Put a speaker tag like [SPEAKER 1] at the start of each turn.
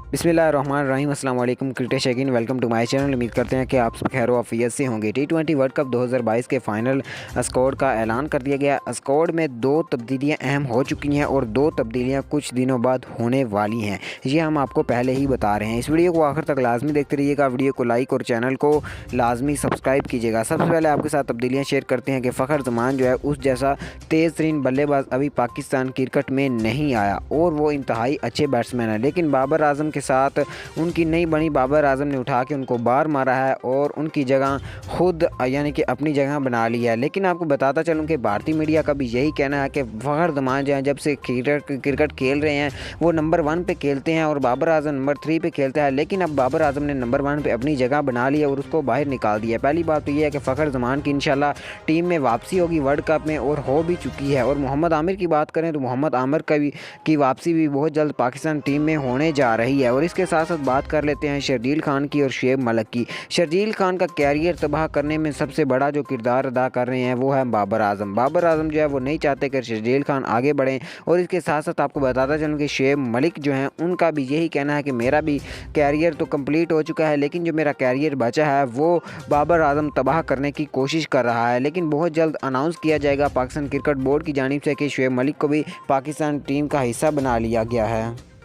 [SPEAKER 1] बिस्मिल्लाहिर्रहमानिर्रहीम। अस्सलाम वालेकुम क्रिकेट शौकीन, वेलकम टू माय चैनल। उम्मीद करते हैं कि आप सब खैर आफियत से होंगे। T20 वर्ल्ड कप 2022 के फाइनल स्क्वाड का ऐलान कर दिया गया। स्क्वाड में 2 तब्दीलियां अहम हो चुकी हैं और 2 तब्दीलियां कुछ दिनों बाद होने वाली हैं। ये हम आपको पहले ही बता रहे हैं। इस वीडियो को आखिर तक लाजमी देखते रहिएगा। वीडियो को लाइक और चैनल को लाजमी सब्सक्राइब कीजिएगा। सबसे पहले आपके साथ तब्दीलियाँ शेयर करते हैं कि फ़खर जमान जो है उस जैसा तेज़ तरीन बल्लेबाज अभी पाकिस्तान क्रिकेट में नहीं आया और वो इंतहाई अच्छे बैट्समैन है, लेकिन बाबर आजम के साथ उनकी नई बनी बाबर आजम ने उठा के उनको बार मारा है और उनकी जगह खुद यानी कि अपनी जगह बना ली है। लेकिन आपको बताता चलूँ कि भारतीय मीडिया का भी यही कहना है कि फ़खर जमान जो है जब से क्रिकेट खेल रहे हैं वो नंबर 1 पे खेलते हैं और बाबर आजम नंबर 3 पे खेलता है, लेकिन अब बाबर आजम ने नंबर 1 पे अपनी जगह बना ली है और उसको बाहर निकाल दिया। पहली बात तो ये है कि फ़खर जमान की इंशाल्लाह टीम में वापसी होगी वर्ल्ड कप में और हो भी चुकी है। और मोहम्मद आमिर की बात करें तो मोहम्मद आमिर की वापसी भी बहुत जल्द पाकिस्तान टीम में होने जा रही है। और इसके साथ साथ बात कर लेते हैं शर्जील खान की और शुएब मलिक की। शर्जील खान का कैरियर तबाह करने में सबसे बड़ा जो किरदार अदा कर रहे हैं वो है बाबर आजम। बाबर आजम जो है वो नहीं चाहते कि शर्जील खान आगे बढ़ें। और इसके साथ साथ आपको बताता चलूँ कि शुएब मलिक जो हैं उनका भी यही कहना है कि मेरा भी कैरियर तो कंप्लीट हो चुका है, लेकिन जो मेरा कैरियर बचा है वो बाबर आजम तबाह करने की कोशिश कर रहा है। लेकिन बहुत जल्द अनाउंस किया जाएगा पाकिस्तान क्रिकेट बोर्ड की जानिब से कि शुएब मलिक को भी पाकिस्तान टीम का हिस्सा बना लिया गया है।